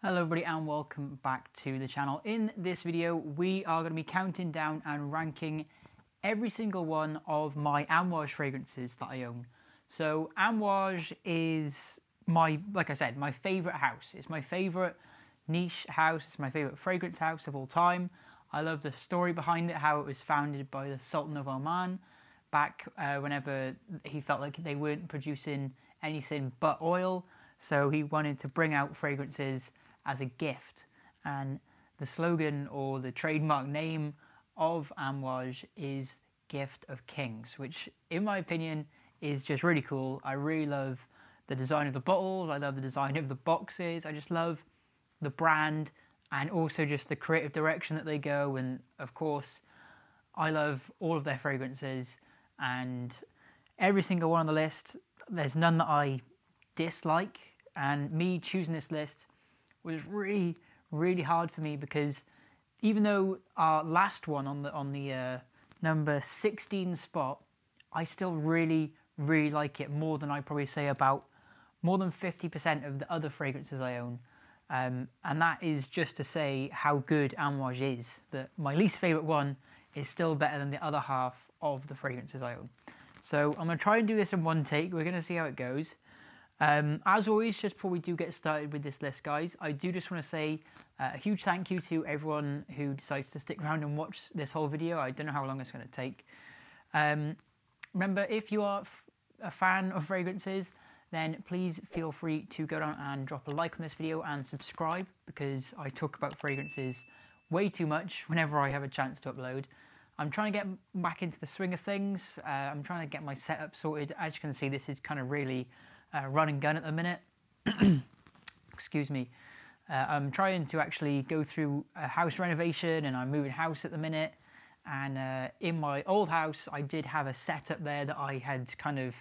Hello everybody and welcome back to the channel. In this video we are going to be counting down and ranking every single one of my Amouage fragrances that I own. So Amouage is like I said, my favourite house. It's my favourite niche house, it's my favourite fragrance house of all time. I love the story behind it, how it was founded by the Sultan of Oman back whenever he felt like they weren't producing anything but oil. So he wanted to bring out fragrances as a gift, and the slogan or the trademark name of Amouage is Gift of Kings, which in my opinion is just really cool. I really love the design of the bottles, I love the design of the boxes, I just love the brand and also just the creative direction that they go, and of course I love all of their fragrances and every single one on the list. There's none that I dislike, and me choosing this list was really hard for me because even though our last one on the number 16 spot, I still really like it more than I probably say about more than 50% of the other fragrances I own, and that is just to say how good Amouage is, that my least favourite one is still better than the other half of the fragrances I own. So I'm going to try and do this in one take. We're going to see how it goes. As always, just before we do get started with this list, guys, I do just want to say a huge thank you to everyone who decides to stick around and watch this whole video. I don't know how long it's going to take. Remember, if you are a fan of fragrances, then please feel free to go down and drop a like on this video and subscribe, because I talk about fragrances way too much whenever I have a chance to upload. I'm trying to get back into the swing of things. I'm trying to get my setup sorted. As you can see, this is kind of really run and gun at the minute. Excuse me. I'm trying to actually go through a house renovation, and I'm moving house at the minute. And in my old house, I did have a setup there that I had kind of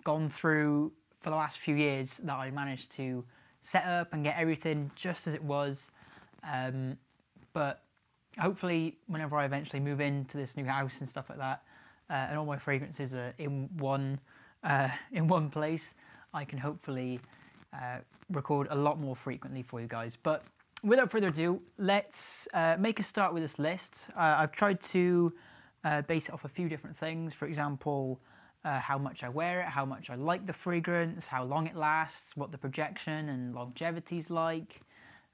gone through for the last few years, that I managed to set up and get everything just as it was. But hopefully, whenever I eventually move into this new house and stuff like that, and all my fragrances are in one place, I can hopefully record a lot more frequently for you guys. But without further ado, let's make a start with this list. I've tried to base it off a few different things. For example, how much I wear it, how much I like the fragrance, how long it lasts, what the projection and longevity is like,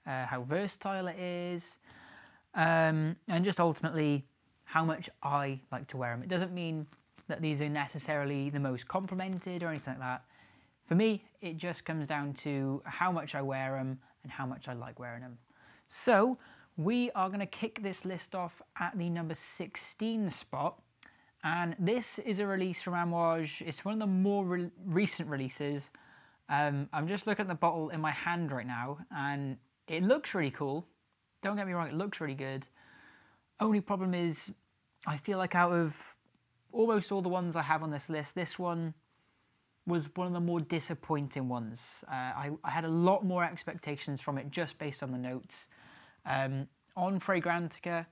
how versatile it is, and just ultimately how much I like to wear them. It doesn't mean that these are necessarily the most complimented or anything like that. For me, it just comes down to how much I wear them and how much I like wearing them. So we are going to kick this list off at the number 16 spot, and this is a release from Amouage. It's one of the more recent releases. I'm just looking at the bottle in my hand right now, and it looks really cool. Don't get me wrong, it looks really good. Only problem is, I feel like out of almost all the ones I have on this list, this one was one of the more disappointing ones. I had a lot more expectations from it just based on the notes. On Fragrantica,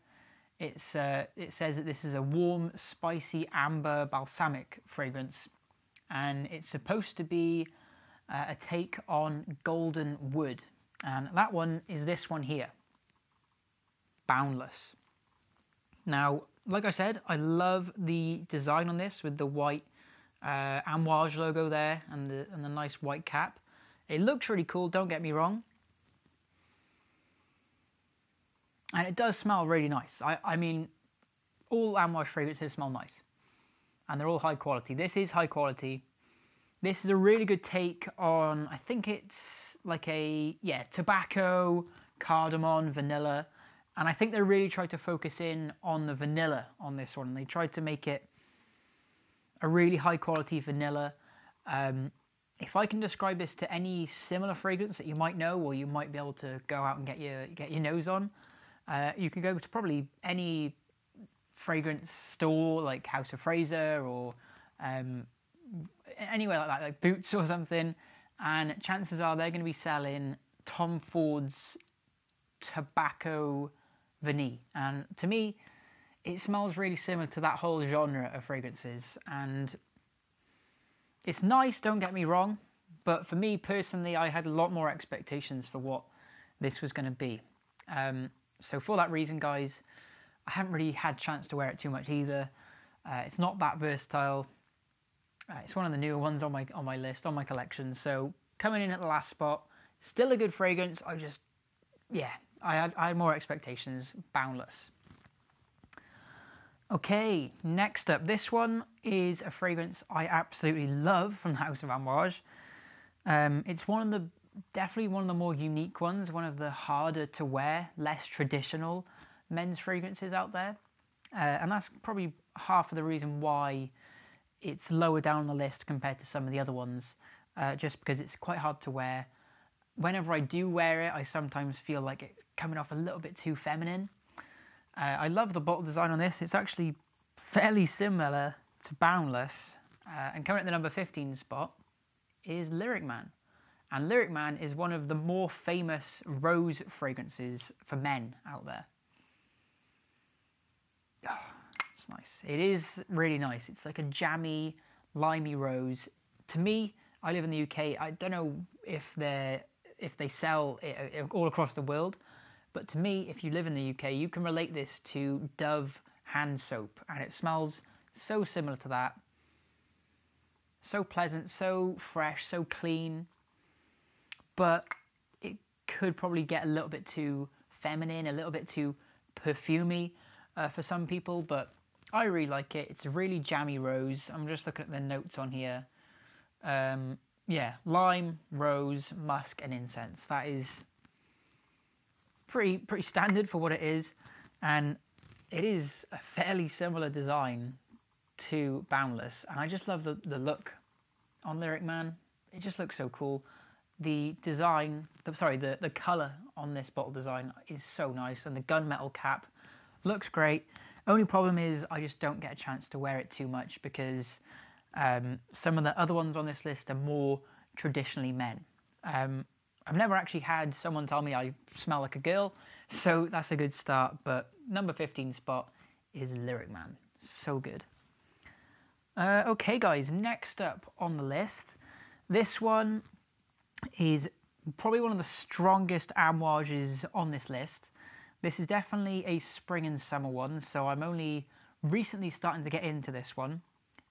it says that this is a warm, spicy, amber, balsamic fragrance, and it's supposed to be a take on golden wood, and that one is this one here, Boundless. Now, like I said, I love the design on this with the white Amouage logo there and the nice white cap. It looks really cool, don't get me wrong. And it does smell really nice. I mean, all Amouage fragrances smell nice. And they're all high quality. This is high quality. This is a really good take on, I think it's like a, tobacco, cardamom, vanilla. And I think they really tried to focus in on the vanilla on this one. They tried to make it a really high quality vanilla. If I can describe this to any similar fragrance that you might know, or you might be able to go out and get your nose on, you can go to probably any fragrance store like House of Fraser or anywhere like that, like Boots or something, and chances are they're going to be selling Tom Ford's Tobacco Vanille. And to me, it smells really similar to that whole genre of fragrances, and it's nice, don't get me wrong, but for me personally, I had a lot more expectations for what this was going to be. So for that reason, guys, I haven't really had a chance to wear it too much either. It's not that versatile. It's one of the newer ones on my list, on my collection. So coming in at the last spot, still a good fragrance. I had more expectations. Boundless. Okay, next up, this one is a fragrance I absolutely love from the House of Amouage. It's definitely one of the more unique ones, one of the harder to wear, less traditional men's fragrances out there. And that's probably half of the reason why it's lower down on the list compared to some of the other ones, just because it's quite hard to wear. Whenever I do wear it, I sometimes feel like it's coming off a little bit too feminine. I love the bottle design on this. It's actually fairly similar to Boundless. And coming at the number 15 spot is Lyric Man. And Lyric Man is one of the more famous rose fragrances for men out there. Oh, it's nice. It is really nice. It's like a jammy, limey rose. To me, I live in the UK. I don't know if they sell it all across the world, but to me, if you live in the UK, you can relate this to Dove hand soap, and it smells so similar to that. So pleasant, so fresh, so clean, but it could probably get a little bit too feminine, a little bit too perfumey for some people, but I really like it. It's a really jammy rose. I'm just looking at the notes on here. Yeah, lime, rose, musk, and incense. That is pretty standard for what it is, and it is a fairly similar design to Boundless, and I just love the look on Lyric Man. It just looks so cool. The design, the colour on this bottle design is so nice, and the gunmetal cap looks great. Only problem is I just don't get a chance to wear it too much because some of the other ones on this list are more traditionally men. I've never actually had someone tell me I smell like a girl, so that's a good start, but number 15 spot is Lyric Man. So good. Okay guys, next up on the list, this one is probably one of the strongest Amouages on this list. This is definitely a spring and summer one, so I'm only recently starting to get into this one.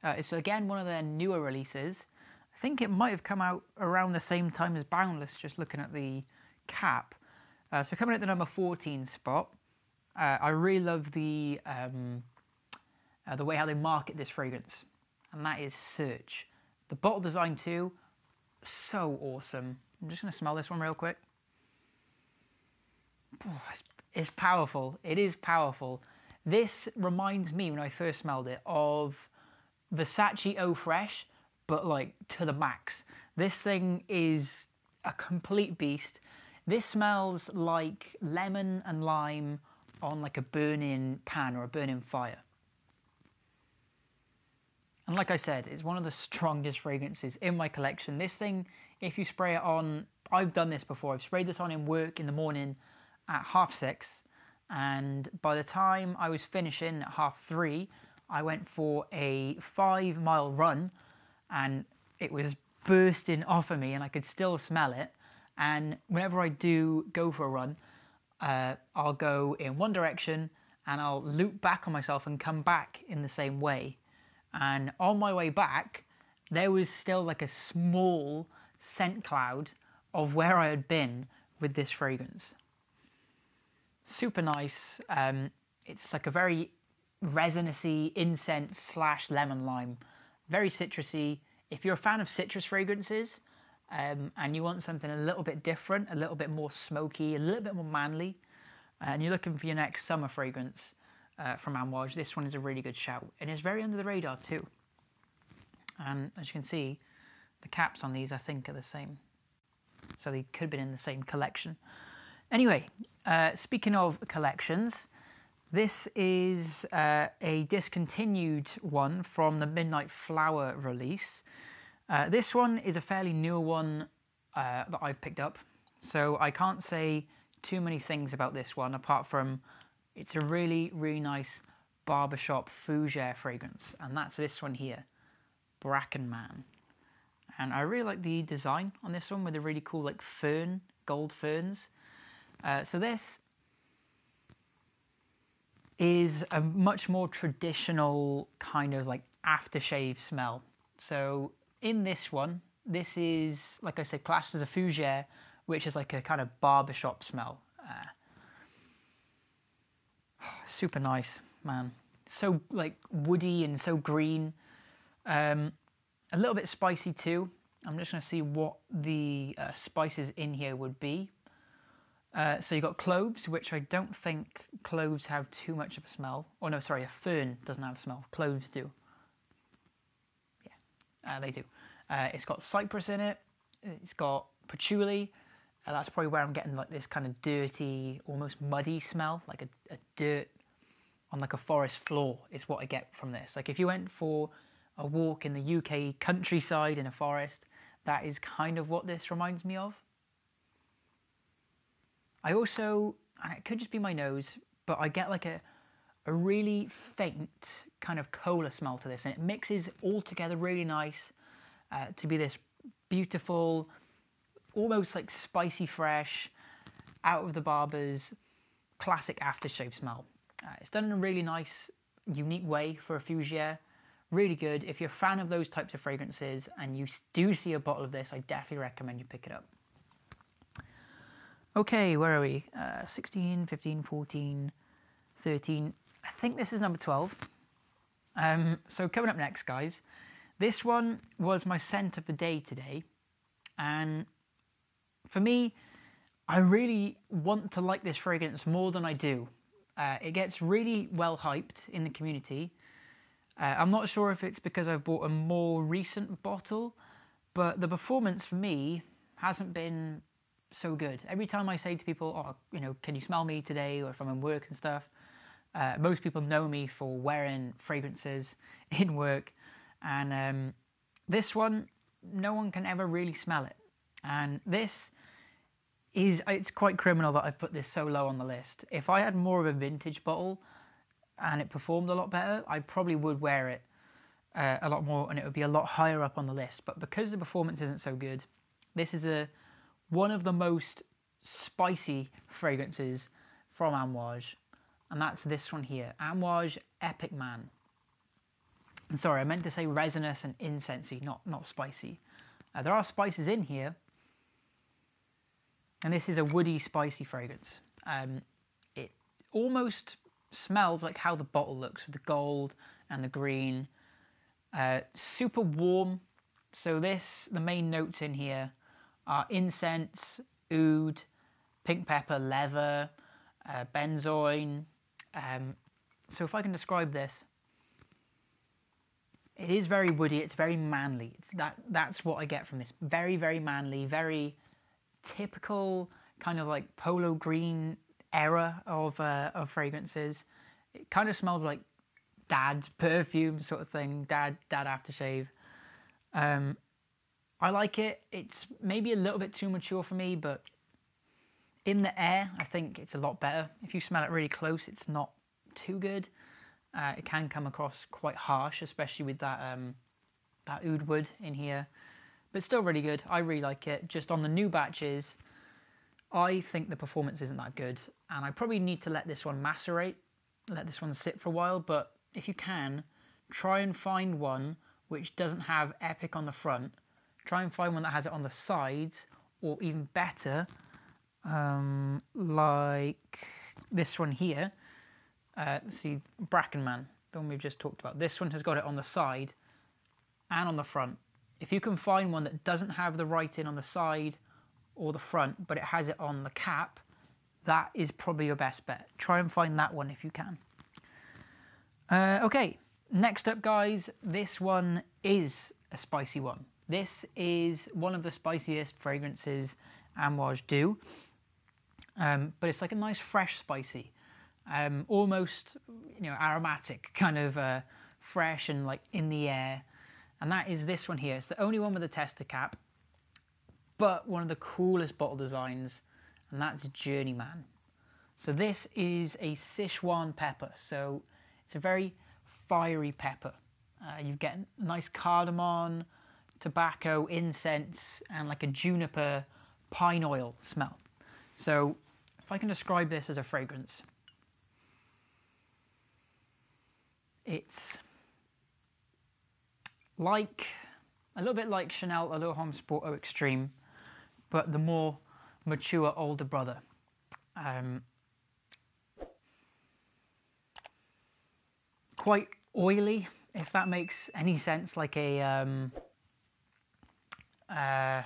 It's again one of their newer releases. I think it might have come out around the same time as Boundless, just looking at the cap. So coming at the number 14 spot, I really love the way how they market this fragrance, and that is Search. The bottle design too, so awesome. I'm just going to smell this one real quick. Oh, it's powerful. It is powerful. This reminds me, when I first smelled it, of Versace Eau Fresh, but like to the max. This thing is a complete beast. This smells like lemon and lime on like a burning pan or a burning fire. And like I said, it's one of the strongest fragrances in my collection. This thing, if you spray it on, I've done this before. I've sprayed this on in work in the morning at 6:30, and by the time I was finishing at 3:30, I went for a 5-mile run, and it was bursting off of me, and I could still smell it. And whenever I do go for a run, I'll go in one direction, and I'll loop back on myself and come back in the same way. And on my way back, there was still like a small scent cloud of where I had been with this fragrance. Super nice. It's like a very resinous-y incense / lemon lime. Very citrusy. If you're a fan of citrus fragrances and you want something a little bit different, a little bit more smoky, a little bit more manly, and you're looking for your next summer fragrance from Amouage, this one is a really good shout. And it's very under the radar too. And as you can see, the caps on these I think are the same. So they could have been in the same collection. Anyway, speaking of collections, this is a discontinued one from the Midnight Flower release. This one is a fairly new one that I've picked up, so I can't say too many things about this one apart from it's a really, really nice barbershop fougere fragrance, and that's this one here, Bracken Man. And I really like the design on this one with the really cool like fern, gold ferns. So this is a much more traditional kind of like aftershave smell. So in this one, this is, like I said, classed as a fougere, which is like a kind of barbershop smell. Super nice, man. So like woody and so green. A little bit spicy too. I'm just going to see what the spices in here would be. So you've got cloves, which I don't think cloves have too much of a smell. Oh no, sorry, a fern doesn't have a smell. Cloves do. Yeah, they do. It's got cypress in it. It's got patchouli. That's probably where I'm getting like this kind of dirty, almost muddy smell, like a dirt on like a forest floor is what I get from this. Like if you went for a walk in the UK countryside in a forest, that is kind of what this reminds me of. I also, and it could just be my nose, but I get like a really faint kind of cola smell to this, and it mixes all together really nice to be this beautiful, almost like spicy fresh, out of the barber's classic aftershave smell. It's done in a really nice, unique way for a fougere. Really good. If you're a fan of those types of fragrances and you do see a bottle of this, I definitely recommend you pick it up. Okay, where are we? 16, 15, 14, 13. I think this is number 12. So coming up next, guys. This one was my scent of the day today. And for me, I really want to like this fragrance more than I do. It gets really well hyped in the community. I'm not sure if it's because I've bought a more recent bottle, but the performance for me hasn't been so good. Every time I say to people, oh, you know, can you smell me today, or if I'm in work and stuff, most people know me for wearing fragrances in work, and this one, no one can ever really smell it. And this is, it's quite criminal that I've put this so low on the list. If I had more of a vintage bottle and it performed a lot better, I probably would wear it a lot more and it would be a lot higher up on the list. But because the performance isn't so good, this is one of the most spicy fragrances from Amouage, and that's this one here, Amouage Epic Man. And sorry, I meant to say resinous and incensey, not spicy. There are spices in here, and this is a woody, spicy fragrance. It almost smells like how the bottle looks with the gold and the green. Super warm. So the main notes in here are incense, oud, pink pepper, leather, benzoin. So if I can describe this, it is very woody, it's very manly. That's what I get from this. Very, very manly, very typical kind of like polo green era of fragrances. It kind of smells like dad's perfume sort of thing, dad aftershave. I like it. It's maybe a little bit too mature for me, but in the air, I think it's a lot better. If you smell it really close, it's not too good. It can come across quite harsh, especially with that oud wood in here. But still really good. I really like it. Just on the new batches, I think the performance isn't that good. And I probably need to let this one macerate, let this one sit for a while. But if you can, try and find one which doesn't have Epic on the front. Try and find one that has it on the sides, or even better, like this one here. Let's see, Bracken Man, the one we've just talked about. This one has got it on the side and on the front. If you can find one that doesn't have the writing on the side or the front, but it has it on the cap, that is probably your best bet. Try and find that one if you can. Okay, next up, guys, this one is a spicy one. This is one of the spiciest fragrances Amouage do, but it's like a nice fresh spicy. Almost, aromatic, kind of fresh and like in the air. And that is this one here. It's the only one with a tester cap, but one of the coolest bottle designs, and that's Journeyman. So this is a Sichuan pepper. So it's a very fiery pepper. You get nice cardamom, tobacco, incense, and like a juniper pine oil smell. So if if I can describe this as a fragrance, it's like a little bit like Chanel Allure Homme Sport Eau Extreme, but the more mature older brother. Quite oily, if that makes any sense, like a how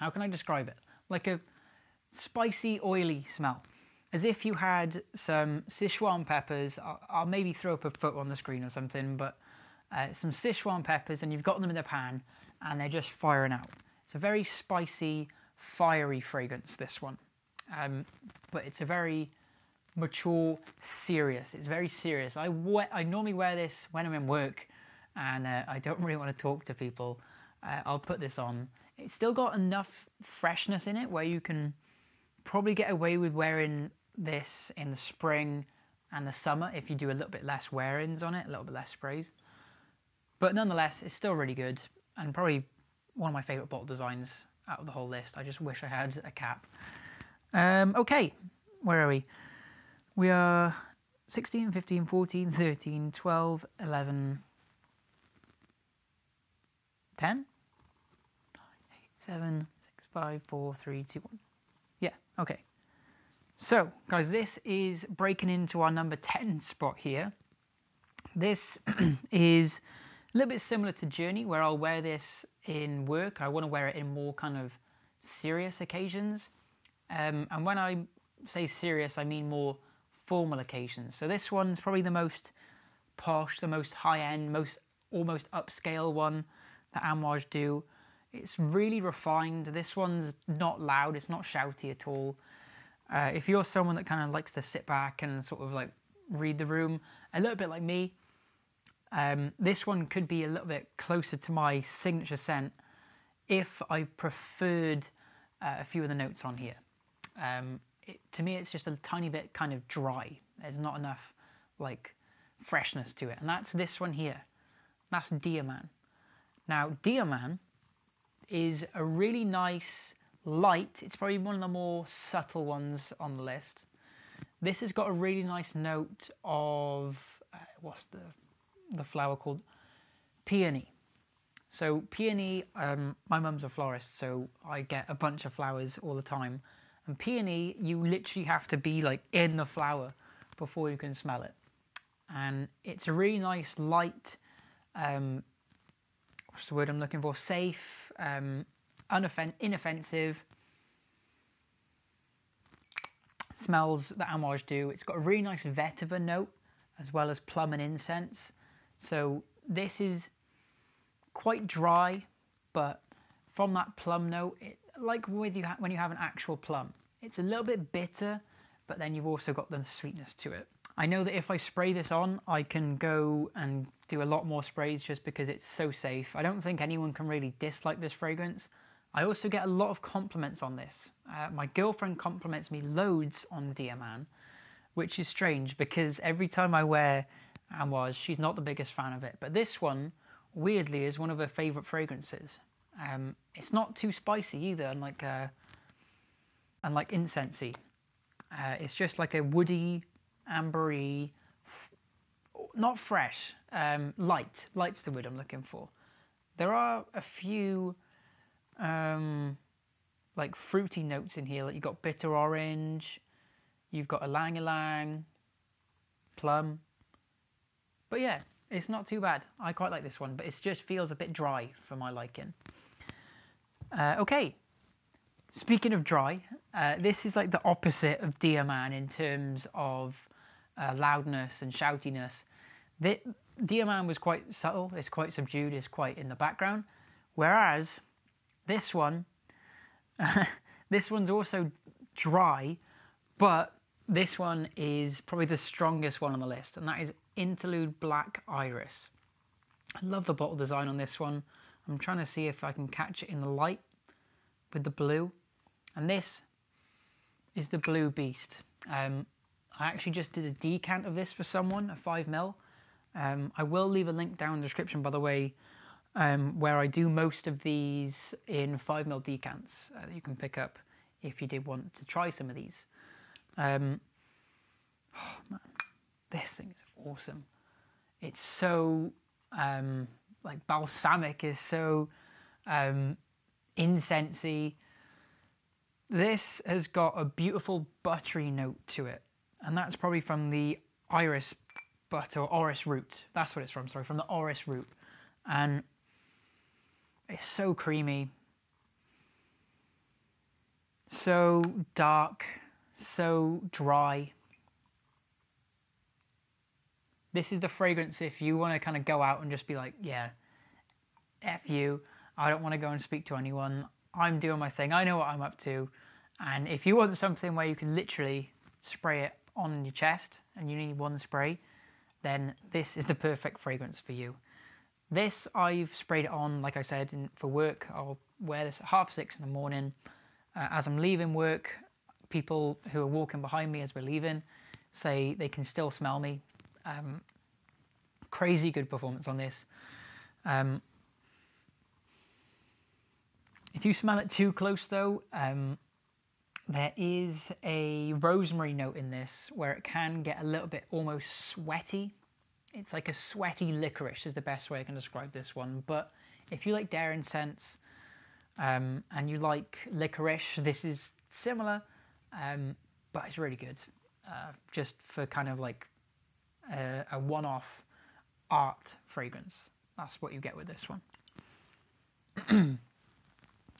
can I describe it? Like a spicy, oily smell. As if you had some Sichuan peppers. I'll maybe throw up a photo on the screen or something, but some Sichuan peppers, and you've got them in the pan, and they're just firing out. It's a very spicy, fiery fragrance, this one. But it's a very mature, serious. It's very serious. I normally wear this when I'm in work, and I don't really want to talk to people. I'll put this on. It's still got enough freshness in it where you can probably get away with wearing this in the spring and the summer if you do a little bit less wear-ins on it, a little bit less sprays. But nonetheless, it's still really good, and probably one of my favourite bottle designs out of the whole list. I just wish I had a cap. Okay, where are we? We are 16, 15, 14, 13, 12, 11, 10, 9, 8, 7, 6, 5, 4, 3, 2, 1. Yeah, okay. So, guys, this is breaking into our number 10 spot here. This is a little bit similar to Journey, where I'll wear this in work. I want to wear it in more kind of serious occasions. And when I say serious, I mean more formal occasions. So this one's probably the most posh, the most high-end, almost upscale one that Amouage do. It's really refined. This one's not loud, it's not shouty at all. If you're someone that kind of likes to sit back and sort of like read the room, a little bit like me, this one could be a little bit closer to my signature scent if I preferred a few of the notes on here. To me, it's just a tiny bit kind of dry. There's not enough like freshness to it, and that's this one here. That's Diamant. Now, Diamant is a really nice light. It's probably one of the more subtle ones on the list. This has got a really nice note of what's the flower called? Peony. So peony, my mum's a florist, so I get a bunch of flowers all the time. And peony, you literally have to be like in the flower before you can smell it. And it's a really nice light, what's the word I'm looking for? Safe, inoffensive smells that Amouage do. It's got a really nice vetiver note as well as plum and incense. So this is quite dry, but from that plum note, like when you have an actual plum, it's a little bit bitter, but then you've also got the sweetness to it. I know that if I spray this on, I can go and do a lot more sprays just because it's so safe. I don't think anyone can really dislike this fragrance. I also get a lot of compliments on this. My girlfriend compliments me loads on Diamant, which is strange because every time I wear Amouage, she's not the biggest fan of it. But this one, weirdly, is one of her favourite fragrances. It's not too spicy either, unlike incensey. It's just like a woody, ambery, not fresh, light. Light's the word I'm looking for. There are a few like fruity notes in here. Like you've got bitter orange, you've got ylang-ylang, plum. But yeah, it's not too bad. I quite like this one, but it just feels a bit dry for my liking. Okay, speaking of dry, this is like the opposite of Diamant in terms of loudness and shoutiness. Diamant was quite subtle, it's quite subdued, it's quite in the background. Whereas this one, this one's also dry, but this one is probably the strongest one on the list, and that is Interlude Black Iris. I love the bottle design on this one. I'm trying to see if I can catch it in the light with the blue. And this is the Blue Beast. I actually just did a decant of this for someone, a 5ml. I will leave a link down in the description, by the way, where I do most of these in 5ml decants that you can pick up if you did want to try some of these. Oh man, this thing is awesome. It's so like balsamic, is so incensey. This has got a beautiful buttery note to it, and that's probably from the iris butter or orris root. That's what it's from, sorry, from the orris root. And it's so creamy, so dark, so dry. This is the fragrance if you want to kind of go out and just be like, yeah, F you, I don't want to go and speak to anyone. I'm doing my thing. I know what I'm up to. And if you want something where you can literally spray it on your chest and you need one spray, then this is the perfect fragrance for you. This, I've sprayed it on, like I said, for work. I'll wear this at 6:30 in the morning. As I'm leaving work, people who are walking behind me as we're leaving say they can still smell me. Crazy good performance on this. If you smell it too close though, there is a rosemary note in this where it can get a little bit almost sweaty. It's like a sweaty licorice is the best way I can describe this one. But if you like dairy scents and you like licorice, this is similar, but it's really good. Just for kind of like a one-off art fragrance. That's what you get with this one.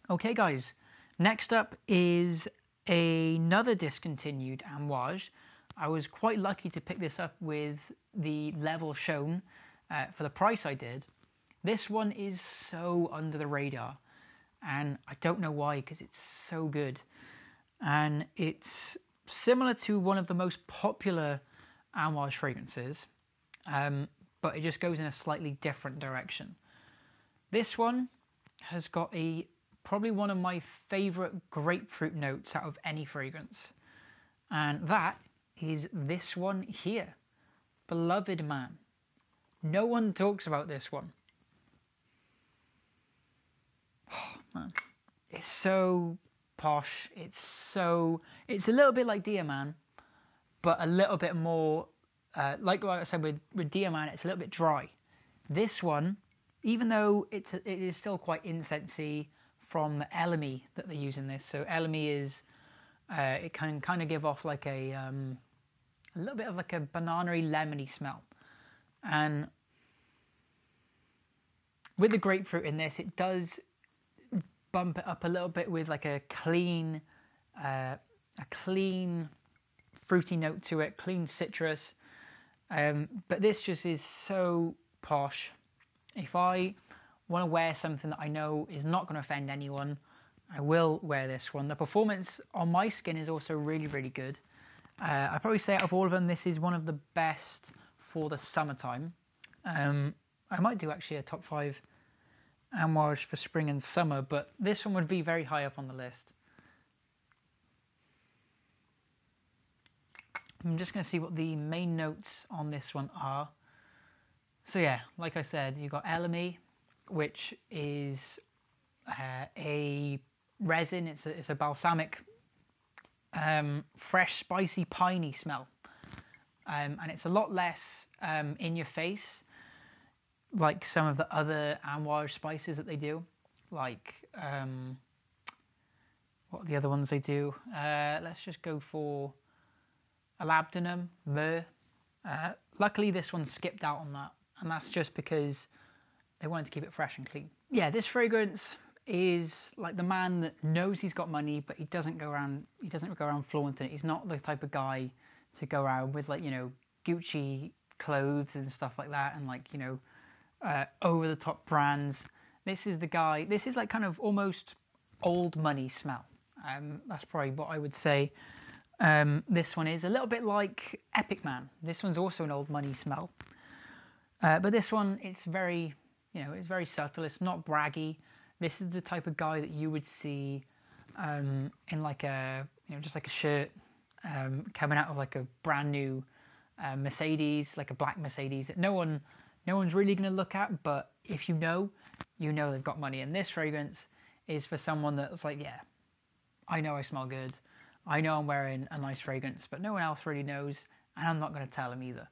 Okay guys, next up is another discontinued Amouage. I was quite lucky to pick this up with the level shown for the price I did. This one is so under the radar, and I don't know why, because it's so good. And it's similar to one of the most popular Amouage fragrances, but it just goes in a slightly different direction. This one has got probably one of my favourite grapefruit notes out of any fragrance, and that is this one here, Beloved Man. No one talks about this one. Oh man, it's so posh. It's a little bit like Dear Man, but a little bit more like I said with Dear Man, it's a little bit dry. This one, even though it is still quite incensey from the elemi that they use in this. So elemi is it can kind of give off like a little bit of like a banana-y, lemony smell. And with the grapefruit in this, it does bump it up a little bit with like a clean fruity note to it, clean citrus. But this just is so posh. If I want to wear something that I know is not going to offend anyone, I will wear this one. The performance on my skin is also really, really good. I'd probably say out of all of them, this is one of the best for the summertime. I might do actually a top 5 Amouage for spring and summer, but this one would be very high up on the list. I'm just going to see what the main notes on this one are. So yeah, like I said, you've got elemi, which is a resin. It's a balsamic, fresh, spicy, piney smell, and it's a lot less in your face, like some of the other Amouage spices that they do. Like what are the other ones they do? Let's just go for alabdanum, myrrh. Luckily, this one skipped out on that, and that's just because they wanted to keep it fresh and clean. Yeah, this fragrance is like the man that knows he's got money, but he doesn't go around flaunting it. He's not the type of guy to go around with, like, you know, Gucci clothes and stuff like that, and like, you know, over the top brands. This is the guy. This is like kind of almost old money smell. That's probably what I would say. This one is a little bit like Epic Man. This one's also an old money smell, but this one, it's very, you know, it's very subtle. It's not braggy. This is the type of guy that you would see in like a, you know, just like a shirt coming out of like a brand new Mercedes, like a black Mercedes that no one's really going to look at, but if you know they've got money. And this fragrance is for someone that's like, yeah, I know I smell good. I know I'm wearing a nice fragrance, but no one else really knows, and I'm not going to tell them either.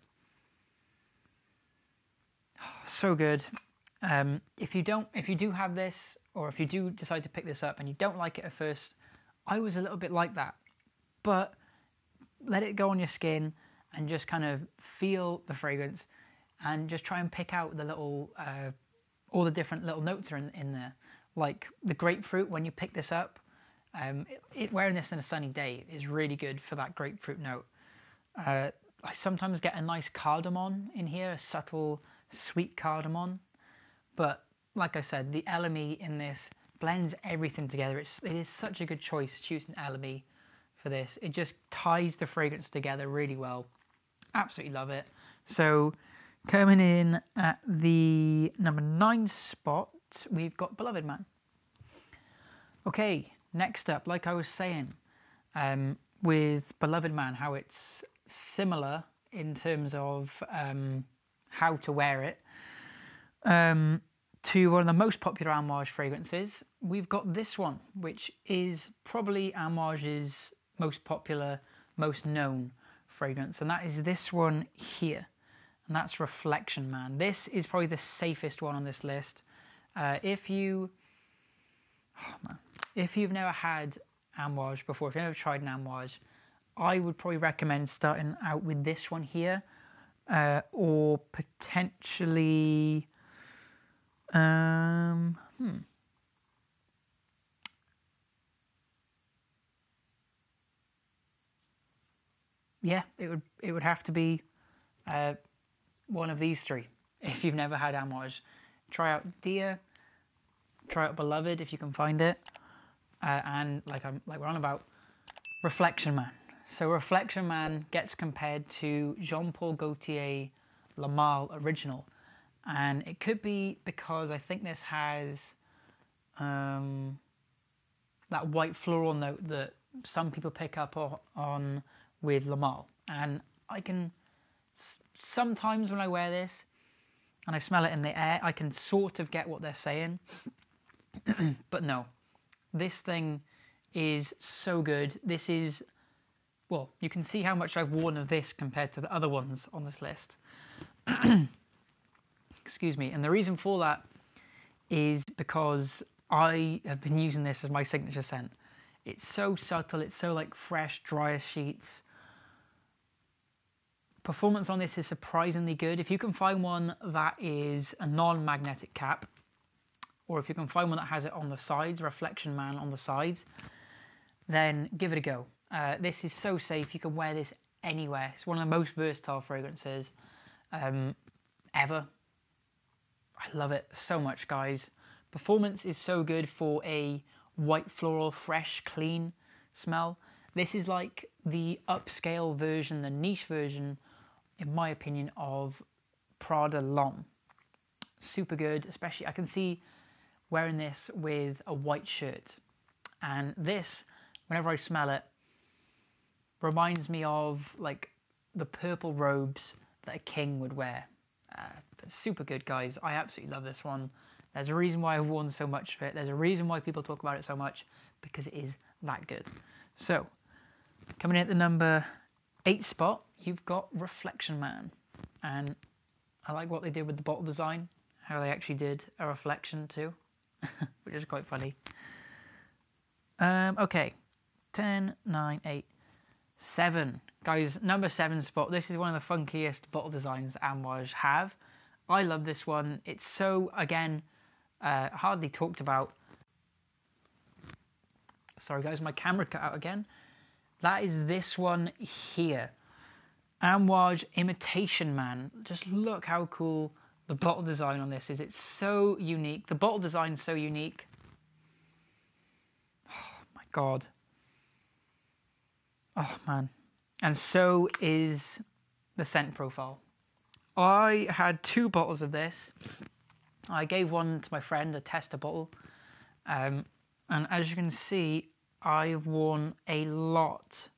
So good. If you do have this, or if you do decide to pick this up and you don't like it at first, I was a little bit like that. But let it go on your skin and just kind of feel the fragrance and just try and pick out the little, all the different little notes are in there. Like the grapefruit, when you pick this up, wearing this on a sunny day is really good for that grapefruit note. I sometimes get a nice cardamom in here, a subtle sweet cardamom. But like I said, the LME in this blends everything together. It is such a good choice choosing LME for this. It just ties the fragrance together really well. Absolutely love it. So coming in at the number 9 spot, we've got Beloved Man. Okay, next up, like I was saying, with Beloved Man, how it's similar in terms of how to wear it, to one of the most popular Amouage fragrances, we've got this one, which is probably Amouage's most popular, most known fragrance, and that is this one here, and that's Reflection Man. This is probably the safest one on this list. If you've never had Amouage before, if you've never tried an Amouage, I would probably recommend starting out with this one here, or potentially, yeah, it would have to be one of these three. If you've never had Amouage, try out Dear, try out Beloved if you can find it, and like we're on about, Reflection Man. So Reflection Man gets compared to Jean-Paul Gaultier La Male Original, and it could be because I think this has that white floral note that some people pick up on with La Male, and I can sometimes when I wear this and I smell it in the air, I can sort of get what they're saying. But no, this thing is so good. This is, well, you can see how much I've worn of this compared to the other ones on this list. Excuse me. And the reason for that is because I have been using this as my signature scent. It's so subtle. It's so like fresh, dry as sheets. Performance on this is surprisingly good. If you can find one that is a non-magnetic cap, or if you can find one that has it on the sides, Reflection Man on the sides, then give it a go. This is so safe. You can wear this anywhere. It's one of the most versatile fragrances ever. I love it so much, guys. Performance is so good for a white floral, fresh, clean smell. This is like the upscale version, the niche version, in my opinion, of Prada L'Homme. Super good, especially I can see wearing this with a white shirt. And this, whenever I smell it, reminds me of like the purple robes that a king would wear. Super good, guys. I absolutely love this one. There's a reason why I've worn so much of it. There's a reason why people talk about it so much, because it is that good. So, coming in at the number 8 spot, you've got Reflection Man. And I like what they did with the bottle design, how they actually did a reflection too, which is quite funny. Okay, 10, 9, 8, 7. Guys, number 7 spot. This is one of the funkiest bottle designs that Amouage have. I love this one. It's so, again, hardly talked about. Sorry guys, my camera cut out again. That is this one here. Amouage Imitation Man. Just look how cool the bottle design on this is. It's so unique. The bottle design is so unique. Oh my God. Oh man. And so is the scent profile. I had 2 bottles of this. I gave one to my friend, a tester bottle. And as you can see, I've worn a lot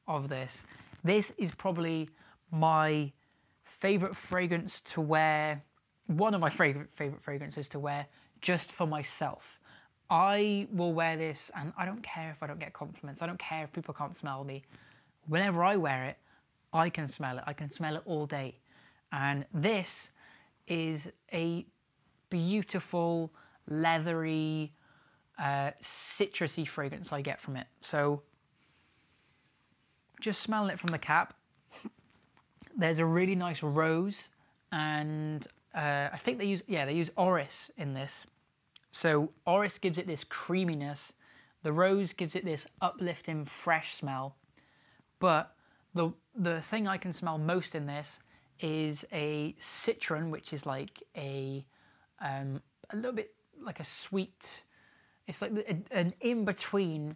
of this. This is probably my favourite fragrance to wear, one of my favourite fragrances to wear just for myself. I will wear this and I don't care if I don't get compliments. I don't care if people can't smell me. Whenever I wear it, I can smell it. I can smell it all day. And this is a beautiful, leathery, citrusy fragrance I get from it. So just smelling it from the cap, there's a really nice rose, and I think they use orris in this. So orris gives it this creaminess, the rose gives it this uplifting, fresh smell. But the thing I can smell most in this is a citron, which is like a little bit like a sweet. It's like an in between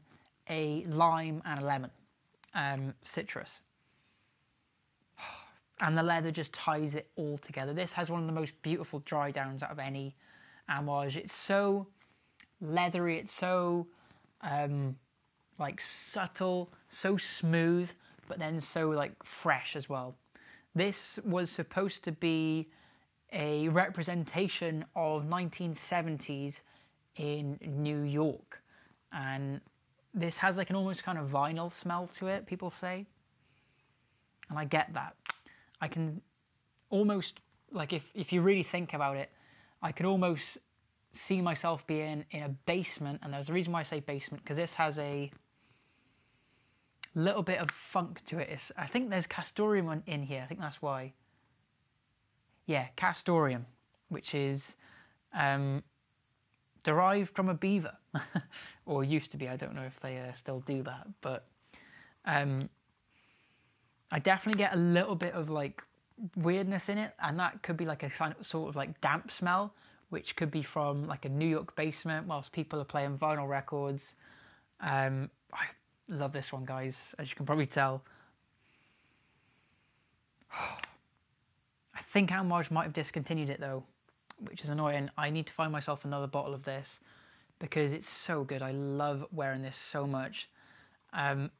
a lime and a lemon citrus. And the leather just ties it all together. This has one of the most beautiful dry downs out of any Amouage. It's so leathery, it's so like subtle, so smooth, but then so like fresh as well. This was supposed to be a representation of 1970s in New York, and this has like an almost kind of vinyl smell to it, people say, and I get that. I can almost, like, if you really think about it, I could almost see myself being in a basement, and there's a reason why I say basement, because this has a little bit of funk to it. I think there's castoreum in here, I think that's why. Yeah, castoreum, which is derived from a beaver, or used to be. I don't know if they still do that, but I definitely get a little bit of like weirdness in it, and that could be like a sort of like damp smell, which could be from like a New York basement whilst people are playing vinyl records. I love this one, guys, as you can probably tell. I think Amouage might have discontinued it though, which is annoying. I need to find myself another bottle of this because it's so good. I love wearing this so much. Man,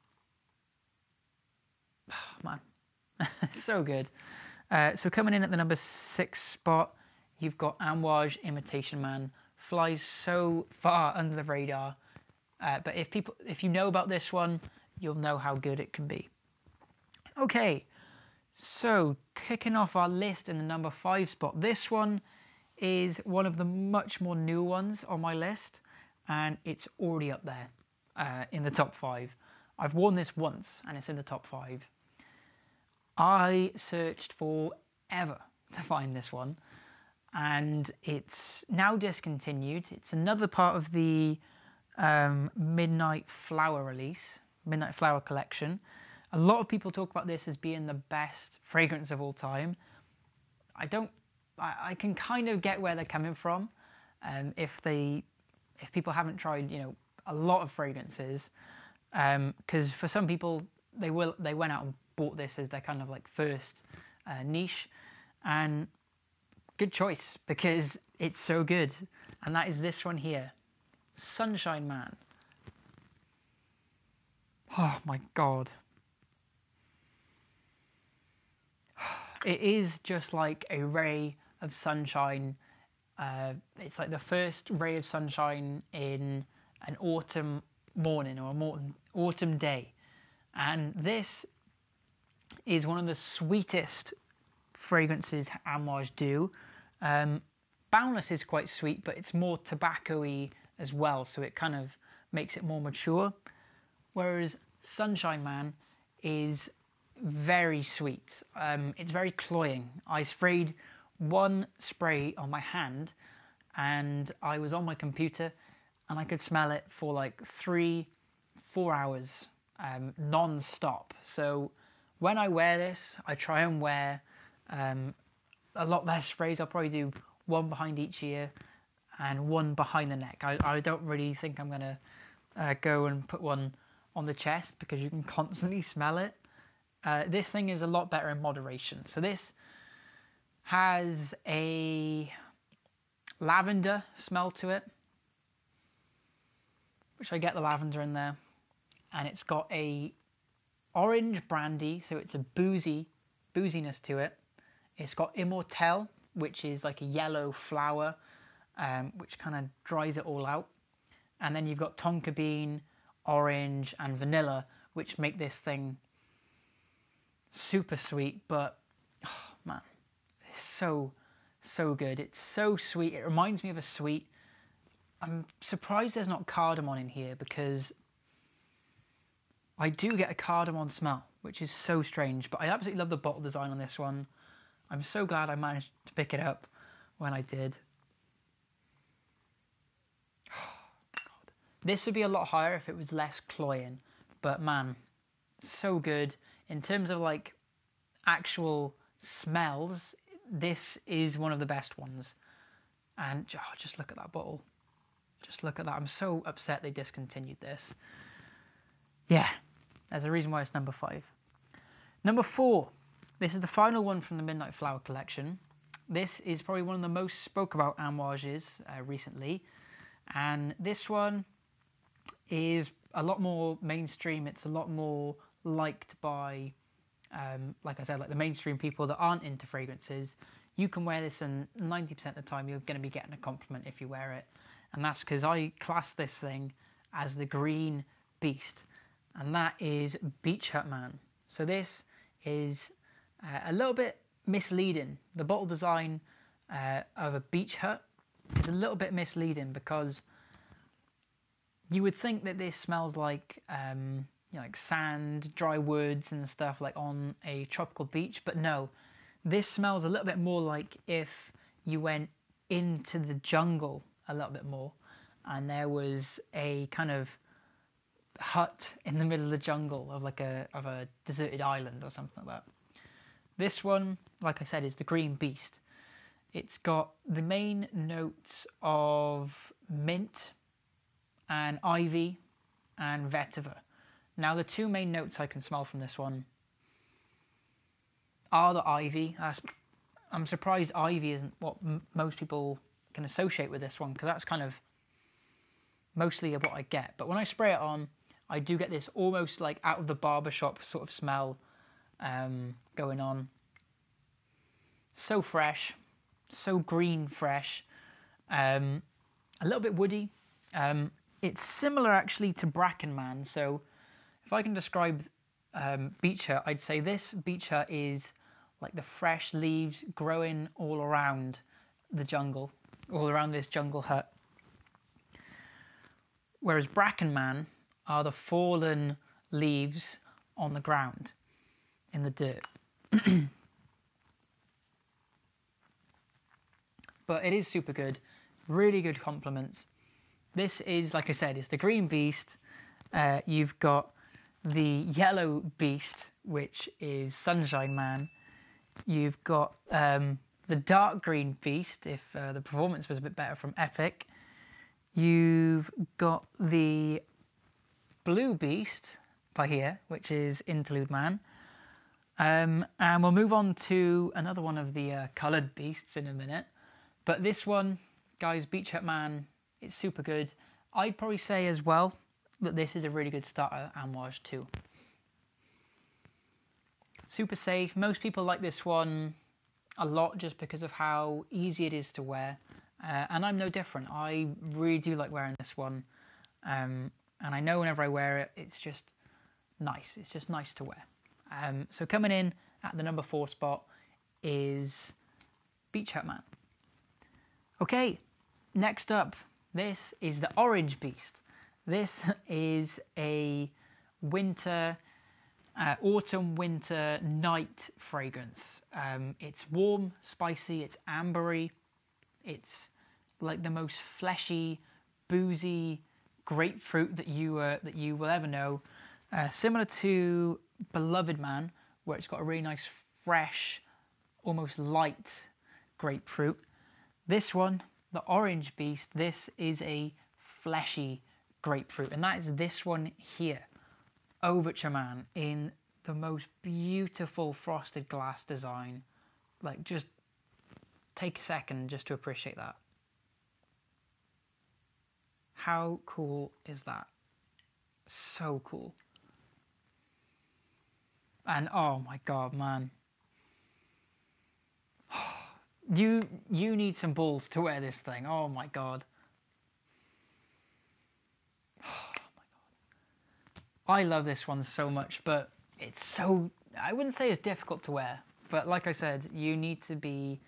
so good. So coming in at the number 6 spot, you've got Amouage Imitation Man. Flies so far under the radar, but if you know about this one, you'll know how good it can be. Okay, so kicking off our list in the number 5 spot. This one is one of the much more new ones on my list, and it's already up there in the top 5. I've worn this once, and it's in the top 5. I searched forever to find this one, and it's now discontinued. It's another part of the Midnight Flower release, Midnight Flower collection. A lot of people talk about this as being the best fragrance of all time. I can kind of get where they're coming from. If people haven't tried, a lot of fragrances, because for some people they went out and bought this as their kind of like first niche, and good choice because it's so good. And that is this one here, Sunshine Man. Oh my god, it is just like a ray of sunshine. It's like the first ray of sunshine in an autumn morning or an autumn day, and this is one of the sweetest fragrances Amouage do. Boundless is quite sweet, but it's more tobacco-y as well, so it kind of makes it more mature. Whereas Sunshine Man is very sweet. It's very cloying. I sprayed one spray on my hand, and I was on my computer, and I could smell it for like 3-4 hours non-stop. So when I wear this, I try and wear a lot less sprays. I'll probably do one behind each ear and one behind the neck. I don't really think I'm going to go and put one on the chest because you can constantly smell it. This thing is a lot better in moderation. So this has a lavender smell to it, which I get the lavender in there. And it's got a orange brandy, so it's a booziness to it. It's got immortelle, which is like a yellow flower, which kind of dries it all out. and then you've got tonka bean, orange, and vanilla, which make this thing super sweet. But oh man, it's so good. It's so sweet. It reminds me of a sweet. I'm surprised there's not cardamom in here, because I do get a cardamom smell, which is so strange. But I absolutely love the bottle design on this one. I'm so glad I managed to pick it up when I did. God. This would be a lot higher if it was less cloying, but man, so good. In terms of like actual smells, this is one of the best ones. And oh, just look at that bottle. Just look at that. I'm so upset they discontinued this. Yeah, there's a reason why it's number 5. Number 4. This is the final one from the Midnight Flower collection. This is probably one of the most spoke about Amouages recently. And this one is a lot more mainstream. It's a lot more liked by, like I said, like the mainstream people that aren't into fragrances. You can wear this and 90% of the time you're going to be getting a compliment if you wear it. And that's because I class this thing as the Green Beast. And that is Beach Hut Man. So this is a little bit misleading. The bottle design of a beach hut is a little bit misleading, because you would think that this smells like like sand, dry woods and stuff, like on a tropical beach. But no, this smells a little bit more like if you went into the jungle a little bit more, and there was a kind of hut in the middle of the jungle of like a deserted island or something like that. This one, like I said, is the Green Beast. It's got the main notes of mint and ivy and vetiver. Now, the 2 main notes I can smell from this one are the ivy. I'm surprised ivy isn't what most people can associate with this one, because that's kind of mostly what I get. But when I spray it on, I do get this almost like out of the barbershop sort of smell going on. So fresh, so green fresh, a little bit woody. It's similar actually to Bracken Man. So if I can describe Beach Hut, I'd say this Beach Hut is like the fresh leaves growing all around the jungle, all around this jungle hut. Whereas Bracken Man are the fallen leaves on the ground, in the dirt. But it is super good, really good compliments. This is, like I said, it's the Green Beast. You've got the Yellow Beast, which is Sunshine Man. You've got the Dark Green Beast, if the performance was a bit better, from Epic. You've got the Blue Beast by here, which is Interlude Man. And we'll move on to another one of the coloured beasts in a minute. But this one, guys, Beach Hut Man, it's super good. I'd probably say as well that this is a really good starter Amouage too. Super safe. Most people like this one a lot just because of how easy it is to wear. And I'm no different. I really do like wearing this one. And I know whenever I wear it, it's just nice. It's just nice to wear. So coming in at the number 4 spot is Beach Hut Man. Okay, next up, this is the Orange Beast. This is a winter, autumn-winter night fragrance. It's warm, spicy, it's ambery. It's like the most fleshy, boozy grapefruit that you will ever know. Similar to Beloved Man, where it's got a really nice, fresh, almost light grapefruit. This one, the Orange Beast, this is a fleshy grapefruit, and that is this one here, Overture Man, in the most beautiful frosted glass design. Like, just take a second just to appreciate that. How cool is that? So cool. And oh my god, man. You need some balls to wear this thing. Oh my god. I love this one so much, but it's so, I wouldn't say it's difficult to wear, but like I said, you need to be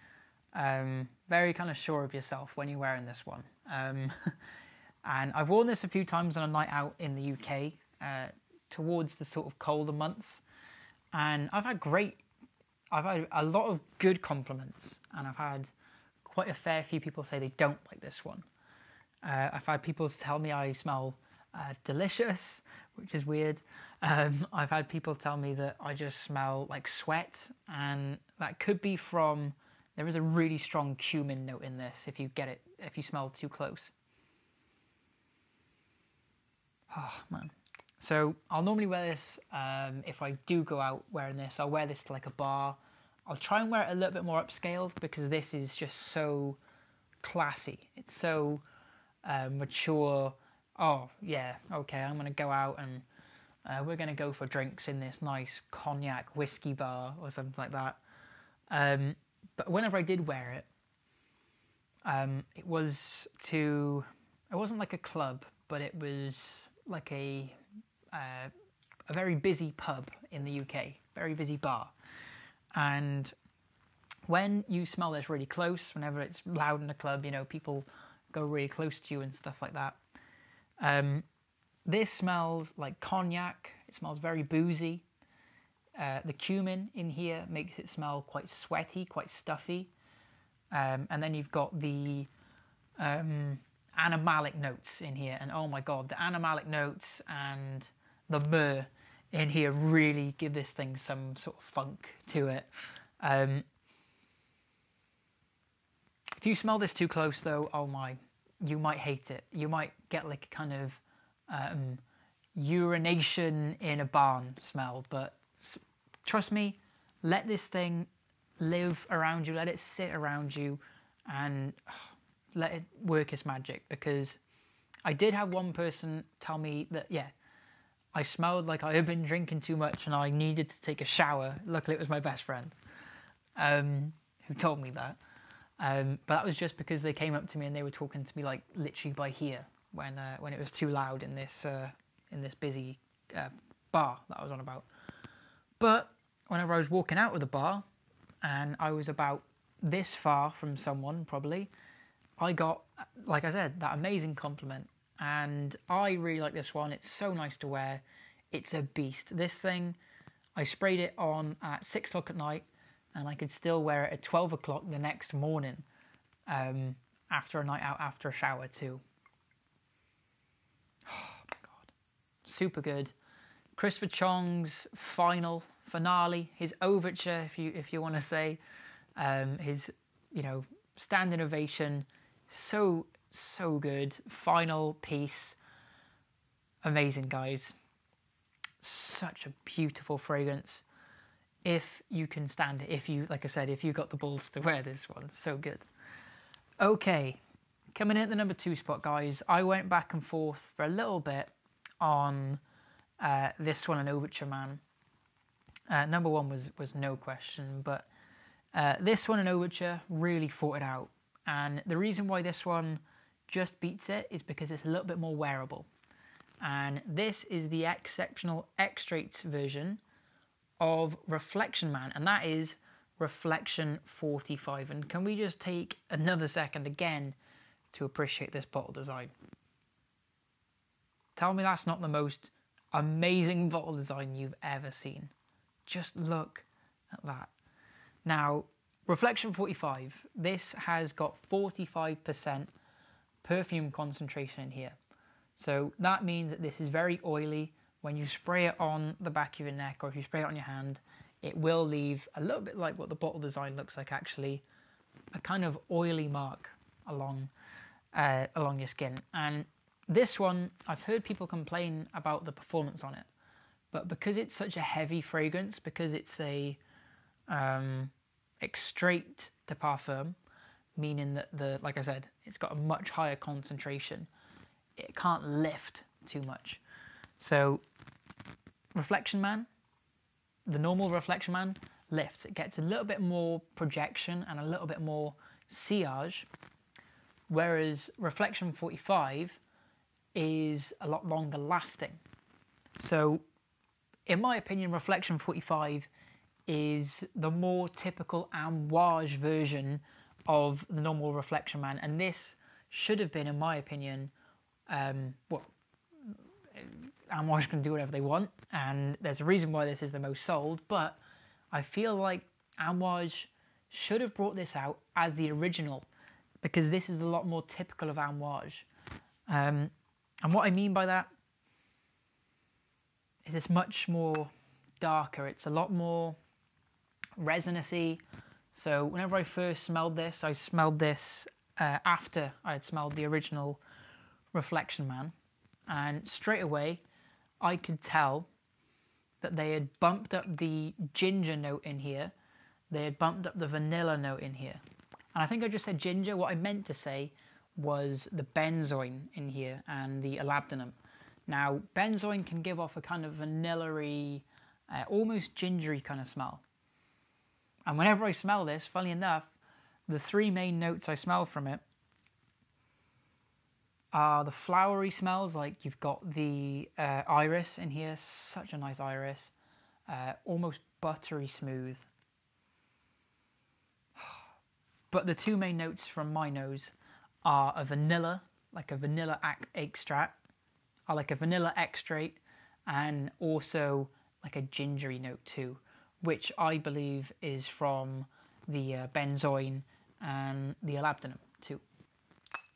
very kind of sure of yourself when you're wearing this one. And I've worn this a few times on a night out in the UK towards the sort of colder months, and I've had a lot of good compliments, and I've had quite a fair few people say they don't like this one. I've had people tell me I smell delicious, which is weird. I've had people tell me that I just smell like sweat, and that could be from, there is a really strong cumin note in this if you smell too close. Oh man. So I'll normally wear this, if I do go out wearing this, I'll wear this to like a bar. I'll try and wear it a little bit more upscaled because this is just so classy. It's so mature. Oh yeah, okay, I'm gonna go out and we're gonna go for drinks in this nice cognac whiskey bar or something like that. But whenever I did wear it, it wasn't like a club, but it was like a very busy pub in the UK, very busy bar. And when you smell this really close, whenever it's loud in a club, you know, people go really close to you and stuff like that. This smells like cognac. It smells very boozy. The cumin in here makes it smell quite sweaty, quite stuffy. And then you've got the animalic notes in here. And oh my God, the animalic notes and the myrrh in here really give this thing some sort of funk to it. If you smell this too close though, oh my, you might hate it. You might get like a kind of urination in a barn smell, but trust me, let this thing live around you, let it sit around you, and let it work its magic. Because I did have one person tell me that, yeah, I smelled like I had been drinking too much and I needed to take a shower. Luckily it was my best friend who told me that. But that was just because they came up to me and they were talking to me like literally by here when it was too loud in this busy bar that I was on about. But whenever I was walking out of the bar and I was about this far from someone probably, I got, like I said, that amazing compliment. And I really like this one. It's so nice to wear. It's a beast. This thing, I sprayed it on at 6 o'clock at night and I could still wear it at 12 o'clock the next morning after a night out, after a shower too. Oh my God. Super good. Christopher Chong's finale, his overture, if you want to say, his, you know, standing ovation, so good. Final piece, amazing, guys. Such a beautiful fragrance. If you can stand it, like I said, if you got the balls to wear this one, so good. Okay, coming in at the number 2 spot, guys. I went back and forth for a little bit on this one and Overture Man. Number 1 was no question, but this one and Overture really fought it out. And the reason why this one just beats it is because it's a little bit more wearable. And this is the exceptional X-Straits version of Reflection Man, and that is Reflection 45. And can we just take another second again to appreciate this bottle design? Tell me that's not the most amazing bottle design you've ever seen. Just look at that. Now, Reflection 45, this has got 45% perfume concentration in here. So that means that this is very oily. When you spray it on the back of your neck or if you spray it on your hand, it will leave a little bit like what the bottle design looks like actually, a kind of oily mark along your skin. And this one, I've heard people complain about the performance on it, but because it's such a heavy fragrance, because it's a extrait de parfum, meaning that like I said, it's got a much higher concentration, it can't lift too much. So Reflection Man, the normal Reflection Man lifts. It gets a little bit more projection and a little bit more sillage, whereas Reflection 45 is a lot longer lasting. So, in my opinion, Reflection 45 is the more typical Amouage version of the normal Reflection Man, and this should have been, in my opinion, well, Amouage can do whatever they want, and there's a reason why this is the most sold, but I feel like Amouage should have brought this out as the original, because this is a lot more typical of Amouage. And what I mean by that is it's much more darker. It's a lot more resinousy. So whenever I first smelled this, I smelled this after I had smelled the original Reflection Man. And straight away, I could tell that they had bumped up the ginger note in here. They had bumped up the vanilla note in here. And I think I just said ginger. What I meant to say was the benzoin in here and the olabdanum. Now, benzoin can give off a kind of vanilla-y, almost gingery kind of smell. And whenever I smell this, funnily enough, the three main notes I smell from it are the flowery smells, like you've got the iris in here, such a nice iris, almost buttery smooth. But the two main notes from my nose are a vanilla, like a vanilla extract, or like a vanilla extract, and also like a gingery note too, which I believe is from the benzoin and the olabdanum too.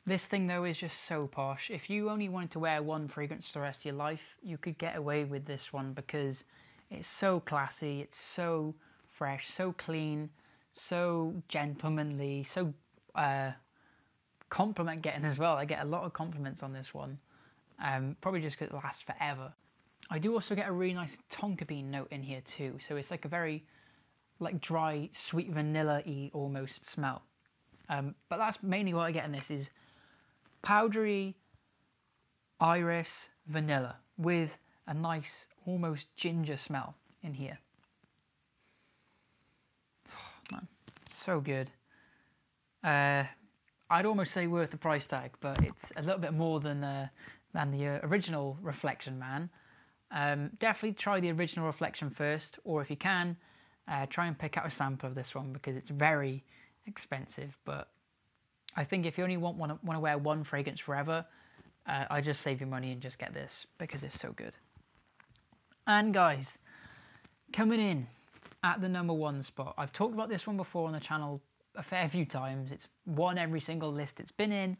This thing though is just so posh. If you only wanted to wear one fragrance for the rest of your life, you could get away with this one because it's so classy, it's so fresh, so clean, so gentlemanly, so compliment getting as well. I get a lot of compliments on this one, probably just because it lasts forever. I do also get a really nice tonka bean note in here too, so it's like a very like dry, sweet vanilla-y almost smell. But that's mainly what I get in this is powdery iris vanilla with a nice almost ginger smell in here. Oh, man, so good. I'd almost say worth the price tag, but it's a little bit more than the original Reflection Man. Definitely try the original Reflection first, or if you can, try and pick out a sample of this one because it's very expensive. But I think if you only want to wear one fragrance forever, I just save your money and just get this because it's so good. And guys, coming in at the #1 spot, I've talked about this one before on the channel a fair few times. It's won every single list it's been in.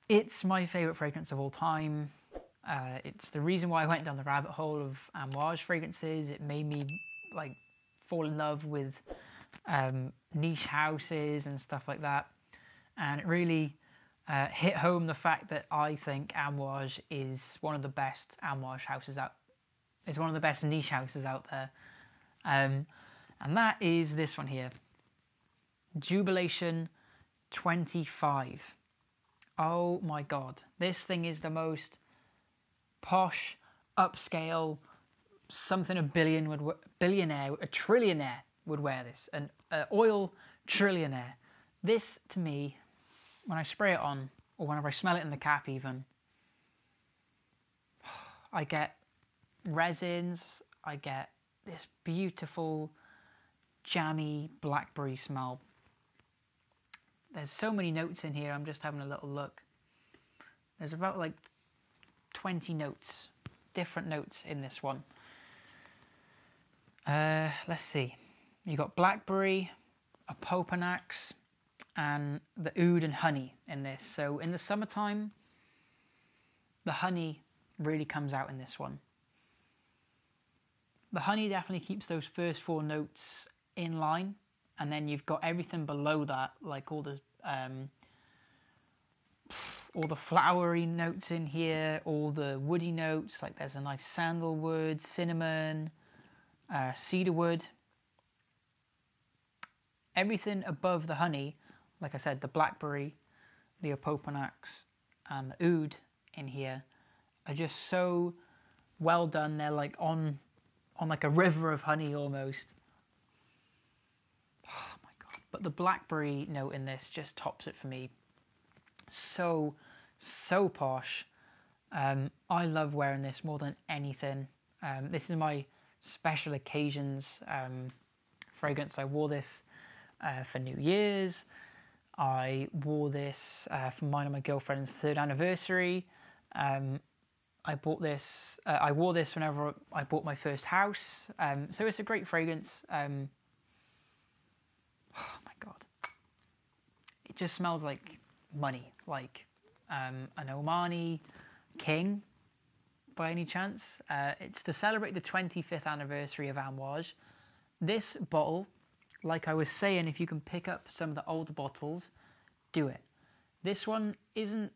It's my favourite fragrance of all time. It's the reason why I went down the rabbit hole of Amouage fragrances. It made me like fall in love with niche houses and stuff like that. And it really hit home the fact that I think Amouage is one of the best Amouage houses out. It's one of the best niche houses out there. And that is this one here. Jubilation 25. Oh my god. This thing is the most posh, upscale, something a trillionaire would wear this. An oil trillionaire. This, to me, when I spray it on, or whenever I smell it in the cap even, I get resins, I get this beautiful, jammy blackberry smell. There's so many notes in here, I'm just having a little look. There's about like 20 notes, different notes in this one. Let's see. You got blackberry, a popanax, and the oud and honey in this. So in the summertime, the honey really comes out in this one. The honey definitely keeps those first 4 notes in line, and then you've got everything below that, like all the flowery notes in here, all the woody notes, like there's a nice sandalwood, cinnamon, cedarwood. Everything above the honey, like I said, the blackberry, the opopanax, and the oud in here are just so well done. They're like on like a river of honey almost. Oh my god. But the blackberry note in this just tops it for me. So posh. I love wearing this more than anything. This is my special occasions fragrance. I wore this for New Year's. I wore this for mine and my girlfriend's 3rd anniversary. I bought this. I wore this whenever I bought my first house. So it's a great fragrance. Oh my god, it just smells like money, like an Omani King, by any chance. It's to celebrate the 25th anniversary of Amouage. This bottle, like I was saying, if you can pick up some of the older bottles, do it. This one isn't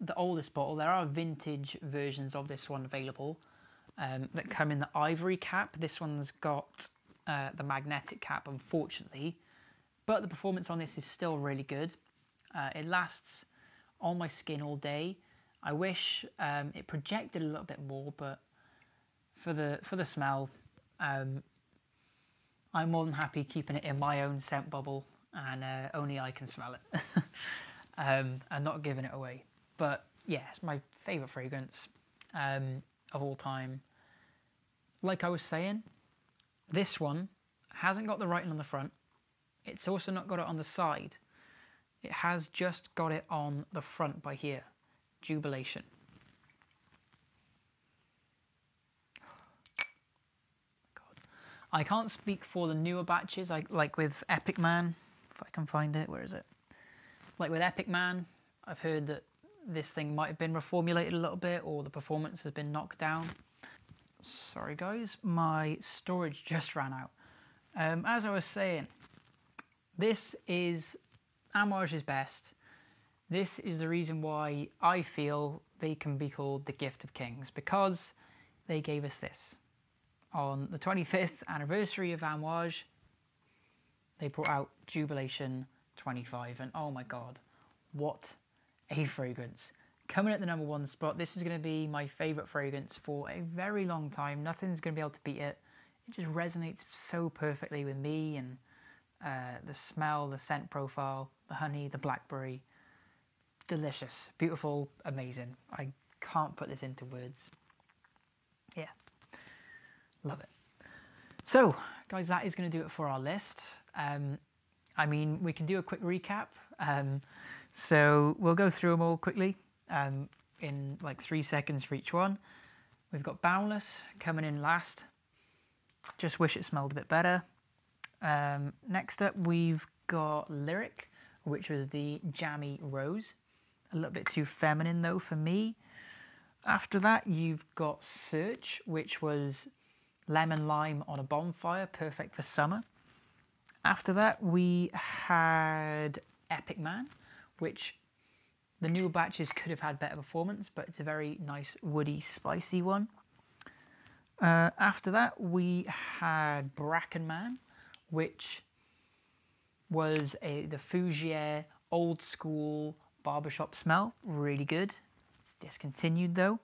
the oldest bottle. There are vintage versions of this one available that come in the ivory cap. This one's got the magnetic cap, unfortunately, but the performance on this is still really good. It lasts on my skin all day. I wish it projected a little bit more, but for the smell, I'm more than happy keeping it in my own scent bubble, and only I can smell it, and not giving it away. But yeah, it's my favourite fragrance of all time. Like I was saying, this one hasn't got the writing on the front. It's also not got it on the side. It has just got it on the front by here. Jubilation. God. I can't speak for the newer batches, like with Epic Man, if I can find it. Where is it? Like with Epic Man, I've heard that this thing might have been reformulated a little bit, or the performance has been knocked down. Sorry guys, my storage just ran out. As I was saying, this is Amouage's best. This is the reason why I feel they can be called the Gift of Kings, because they gave us this. On the 25th anniversary of Amouage, they brought out Jubilation 25, and oh my god, what a fragrance. Coming at the #1 spot, this is going to be my favourite fragrance for a very long time. Nothing's going to be able to beat it. It just resonates so perfectly with me, and the smell, the scent profile, the honey, the blackberry. Delicious, beautiful, amazing. I can't put this into words. Yeah, love it. So, guys, that is going to do it for our list. I mean, we can do a quick recap. So we'll go through them all quickly in like 3 seconds for each one. We've got Boundless coming in last. Just wish it smelled a bit better. Next up, we've got Lyric, which was the Jammy Rose. A little bit too feminine though for me. After that, you've got Search, which was Lemon Lime on a bonfire, perfect for summer. After that, we had Epic Man, which the newer batches could have had better performance, but it's a very nice, woody, spicy one. After that, we had Bracken Man, which was the Fougere old school barbershop smell. Really good. It's discontinued though.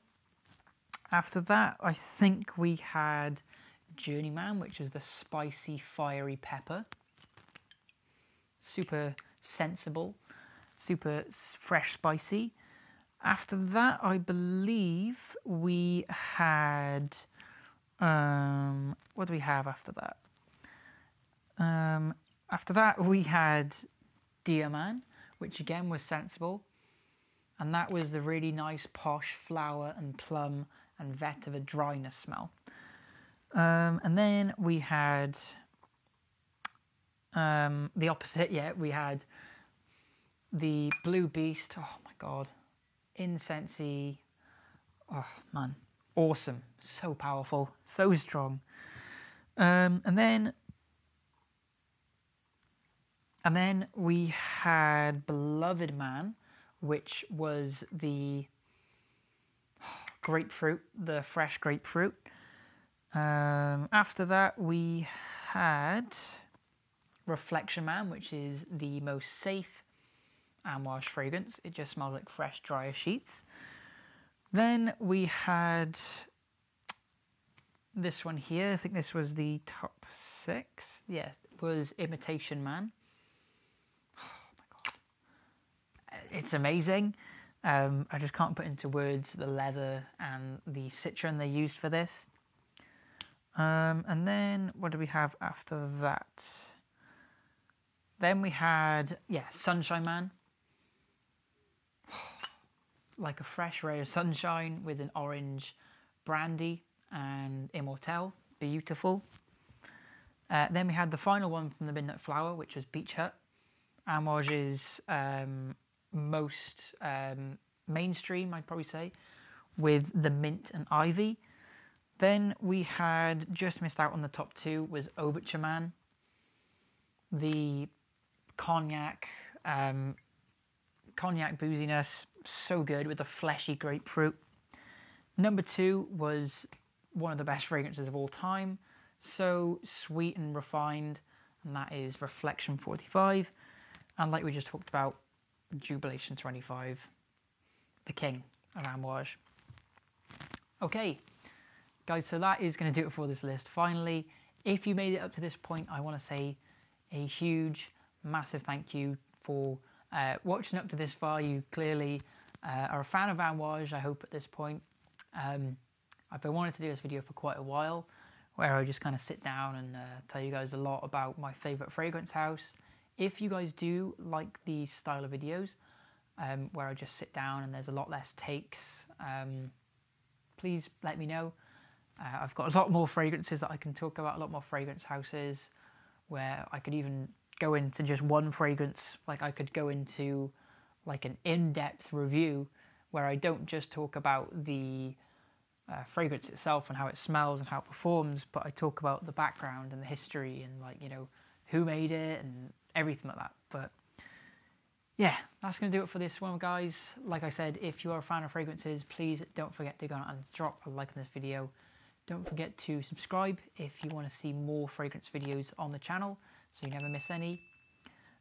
After that, I think we had Journeyman, which was the spicy, fiery pepper. Super sensible, super fresh, spicy. After that, I believe we had... what do we have after that? After that, we had Dear Man, which again was sensible. And that was the really nice, posh flower and plum and vetiver dryness smell. And then we had the opposite, yeah, we had the Blue Beast. Oh my god. Incensey. Oh man. Awesome. So powerful. So strong. And then we had Beloved Man, which was the grapefruit, the fresh grapefruit. After that, we had Reflection Man, which is the most safe Amouage fragrance. It just smells like fresh, dryer sheets. Then we had this one here. I think this was the top 6. Yes, it was Imitation Man. Oh my god. It's amazing. I just can't put into words the leather and the citron they used for this. And then what do we have after that? Then we had, Sunshine Man. Like a fresh ray of sunshine with an orange brandy and immortelle. Beautiful. Then we had the final one from the Midnight Flower, which was Beach Hut. Amouage's most mainstream, I'd probably say, with the mint and ivy. Then we had, just missed out on the top two, was Overture Man. The cognac booziness, so good with the fleshy grapefruit. Number 2 was one of the best fragrances of all time, so sweet and refined, and that is Reflection 45. And like we just talked about, Jubilation 25, the king of Amouage. Okay, guys, so that is going to do it for this list. Finally, if you made it up to this point, I want to say a huge, massive thank you for watching up to this far. You clearly are a fan of Amouage, I hope, at this point. I've been wanting to do this video for quite a while, where I just kind of sit down and tell you guys a lot about my favourite fragrance house. If you guys do like these style of videos, where I just sit down and there's a lot less takes, please let me know. I've got a lot more fragrances that I can talk about, a lot more fragrance houses, where I could even go into just one fragrance. Like I could go into like an in-depth review where I don't just talk about the fragrance itself and how it smells and how it performs, but I talk about the background and the history and, like, you know, who made it and everything like that. But yeah, that's going to do it for this one, guys. Like I said, if you are a fan of fragrances, please don't forget to go and drop a like on this video. Don't forget to subscribe if you want to see more fragrance videos on the channel, so you never miss any.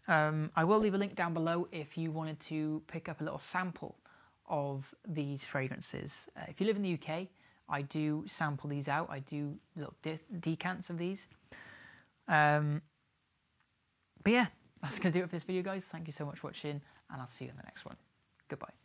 I will leave a link down below if you wanted to pick up a little sample of these fragrances. If you live in the UK, I do sample these out. I do little decants of these. But yeah, that's going to do it for this video, guys. Thank you so much for watching, and I'll see you in the next one. Goodbye.